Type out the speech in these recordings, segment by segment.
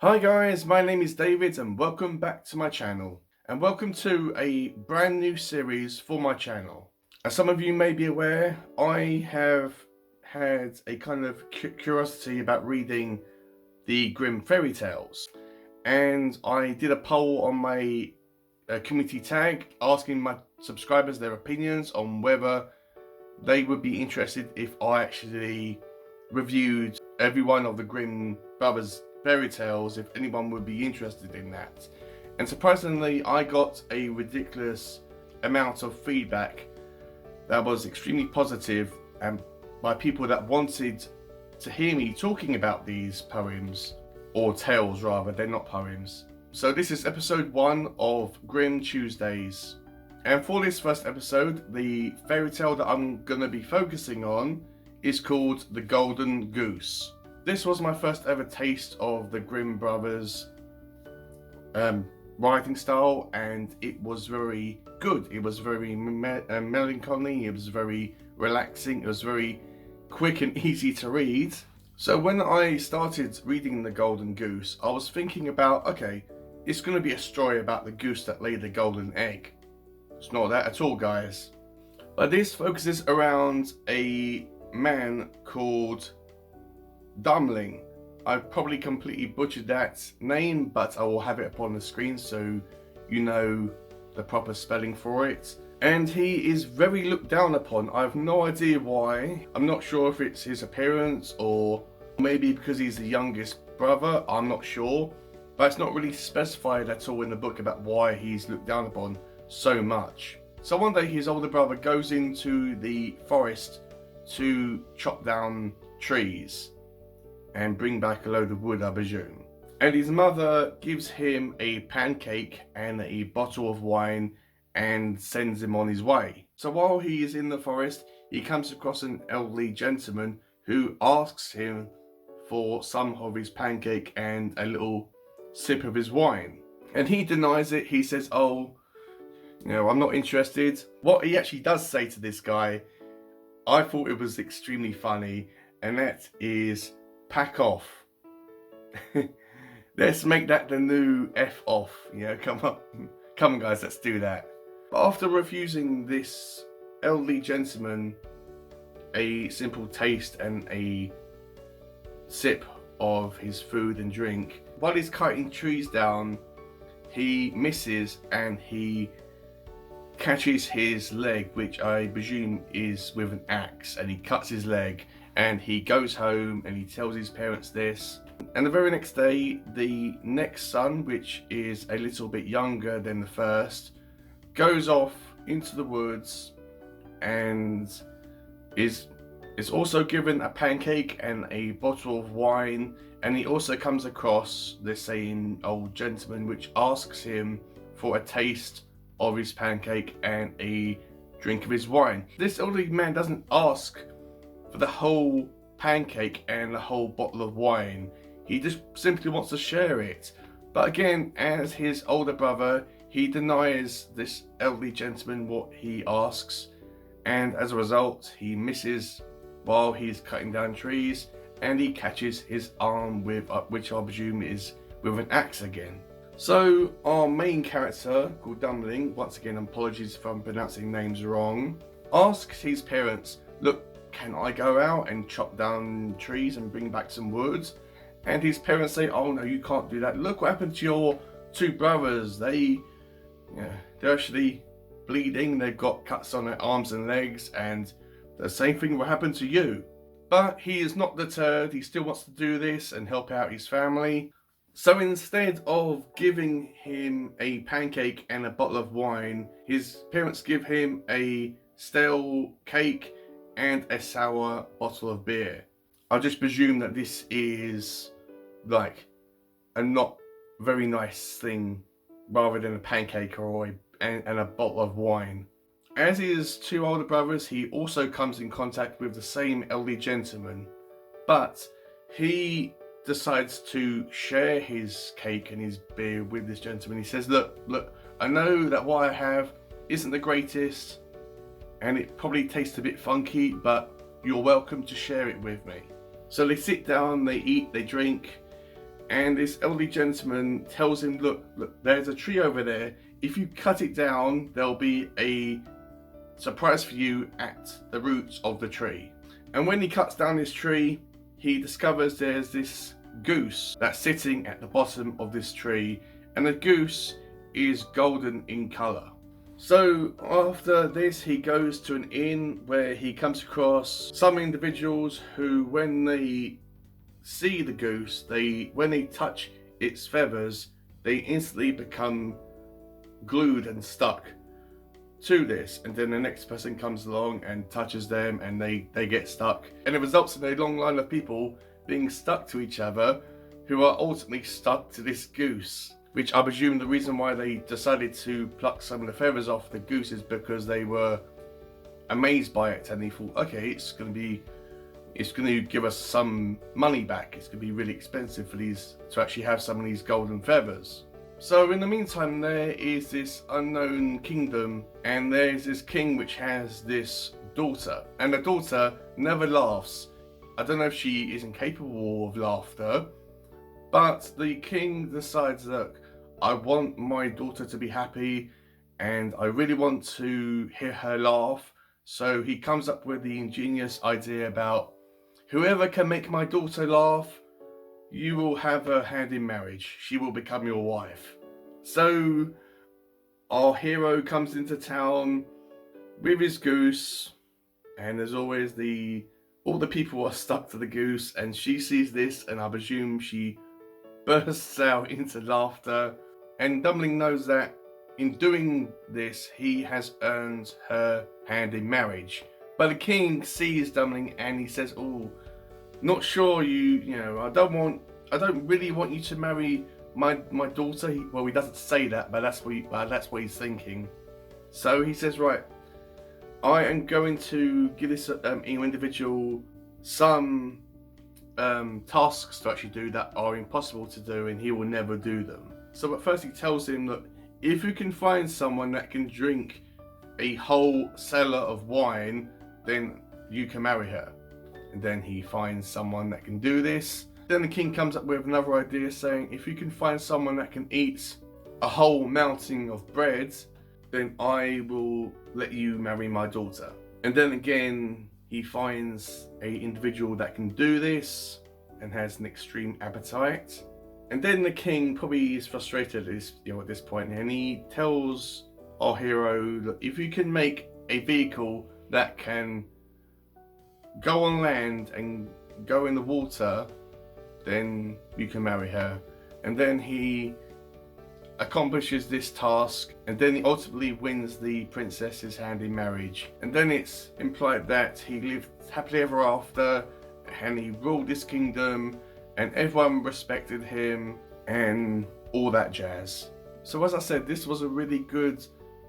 Hi guys, my name is David and welcome back to my channel. And welcome to a brand new series for my channel. As some of you may be aware, I have had a kind of curiosity about reading the Grimm fairy tales. And I did a poll on my community tag asking my subscribers their opinions on whether they would be interested if I actually reviewed every one of the Grimm brothers fairy tales, if anyone would be interested in that. And surprisingly, I got a ridiculous amount of feedback that was extremely positive, and by people that wanted to hear me talking about these poems, or tales rather, they're not poems. So this is episode 1 of Grimm Tuesdays. And for this first episode, the fairy tale that I'm going to be focusing on is called The Golden Goose. This was my first ever taste of the Grimm brothers' writing style, and it was very good. It was very melancholy, it was very relaxing, it was very quick and easy to read. So when I started reading The Golden Goose, I was thinking about, okay, it's going to be a story about the goose that laid the golden egg. It's not that at all, guys. But this focuses around a man called Dummling. I've probably completely butchered that name, but I will have it up on the screen so you know the proper spelling for it. And he is very looked down upon. I have no idea why. I'm not sure if it's his appearance or maybe because he's the youngest brother. I'm not sure. But it's not really specified at all in the book about why he's looked down upon so much. So one day his older brother goes into the forest to chop down trees and bring back a load of wood, I presume. And his mother gives him a pancake and a bottle of wine and sends him on his way. So while he is in the forest, he comes across an elderly gentleman who asks him for some of his pancake and a little sip of his wine. And he denies it. He says, oh, I'm not interested. What he actually does say to this guy, I thought it was extremely funny, and that is, pack off. Let's make that the new F off. Come on guys, let's do that. But after refusing this elderly gentleman a simple taste and a sip of his food and drink, while he's cutting trees down, he misses and he catches his leg, which I presume is with an axe, and he cuts his leg, and he goes home and he tells his parents this. And the very next day, the next son, which is a little bit younger than the first, goes off into the woods and is also given a pancake and a bottle of wine. And he also comes across the same old gentleman, which asks him for a taste of his pancake and a drink of his wine. This elderly man doesn't ask for the whole pancake and the whole bottle of wine. He just simply wants to share it. But again, as his older brother, he denies this elderly gentleman what he asks, and as a result, he misses while he's cutting down trees, and he catches his arm with, which I presume is with an axe again. So our main character, called Dummling, once again apologies if I'm pronouncing names wrong, asks his parents, look, can I go out and chop down trees and bring back some wood? And his parents say, oh no, you can't do that. Look what happened to your two brothers. They're actually bleeding, they've got cuts on their arms and legs, and the same thing will happen to you. But he is not deterred, he still wants to do this and help out his family. So instead of giving him a pancake and a bottle of wine, his parents give him a stale cake and a sour bottle of beer. I just presume that this is like a not very nice thing rather than a pancake or and a bottle of wine. As his two older brothers, he also comes in contact with the same elderly gentleman, but he decides to share his cake and his beer with this gentleman. He says, look, I know that what I have isn't the greatest and it probably tastes a bit funky, but you're welcome to share it with me. So they sit down, they eat, they drink, And this elderly gentleman tells him, look, there's a tree over there. If you cut it down, there'll be a surprise for you at the roots of the tree. And when he cuts down this tree, he discovers there's this goose that's sitting at the bottom of this tree, and the goose is golden in colour. So after this, he goes to an inn where he comes across some individuals who, when they see the goose, when they touch its feathers, they instantly become glued and stuck to this, and then the next person comes along and touches them and they get stuck, and it results in a long line of people being stuck to each other who are ultimately stuck to this goose, which I presume the reason why they decided to pluck some of the feathers off the goose is because they were amazed by it and they thought, okay, it's going to give us some money back. It's going to be really expensive for these to actually have some of these golden feathers. So in the meantime, there is this unknown kingdom, and there's this king which has this daughter, and the daughter never laughs. I don't know if she is incapable of laughter, but the king decides, look, I want my daughter to be happy and I really want to hear her laugh. So he comes up with the ingenious idea about, whoever can make my daughter laugh, you will have her hand in marriage. She will become your wife. So our hero comes into town with his goose, and as always, all the people are stuck to the goose, and she sees this, and I presume she bursts out into laughter. And Dumpling knows that in doing this, he has earned her hand in marriage. But the king sees Dumpling and he says, "Oh, not sure I don't really want you to marry my daughter." Well, he doesn't say that, but that's what he's thinking. So he says, right, I am going to give this individual some tasks to actually do that are impossible to do, and he will never do them. So at first he tells him that if you can find someone that can drink a whole cellar of wine, then you can marry her. And then he finds someone that can do this. Then the king comes up with another idea, saying, if you can find someone that can eat a whole mountain of bread, then I will let you marry my daughter. And then again, he finds an individual that can do this and has an extreme appetite. And then the king probably is frustrated at this point, and he tells our hero that if you can make a vehicle that can go on land and go in the water, then you can marry her. And then he accomplishes this task, and then he ultimately wins the princess's hand in marriage. And then it's implied that he lived happily ever after, and he ruled this kingdom, and everyone respected him, and all that jazz. So as I said, this was a really good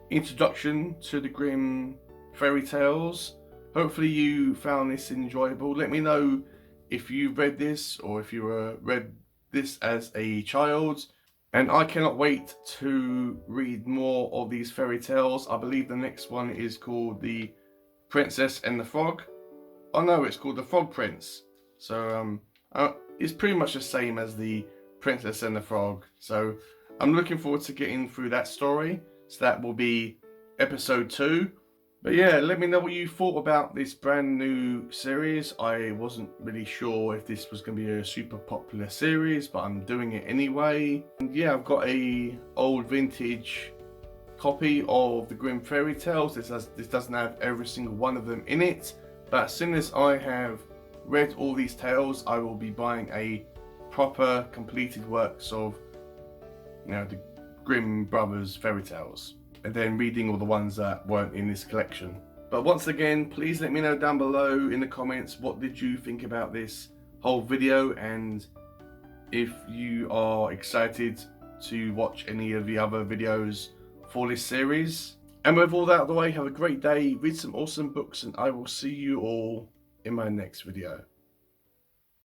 introduction to the Grimm fairy tales. Hopefully you found this enjoyable. Let me know if you read this, or if you read this as a child. And I cannot wait to read more of these fairy tales. I believe the next one is called The Princess and the Frog. Oh no, it's called The Frog Prince. So it's pretty much the same as The Princess and the Frog. So I'm looking forward to getting through that story. So that will be episode 2. But yeah, let me know what you thought about this brand new series. I wasn't really sure if this was going to be a super popular series, but I'm doing it anyway. And yeah, I've got a old vintage copy of the Grimm fairy tales. This doesn't have every single one of them in it, but as soon as I have read all these tales, I will be buying a proper completed works of the Grimm brothers fairy tales, and then reading all the ones that weren't in this collection. But once again, please let me know down below in the comments, what did you think about this whole video, and if you are excited to watch any of the other videos for this series. And with all that out of the way, have a great day, read some awesome books, and I will see you all in my next video.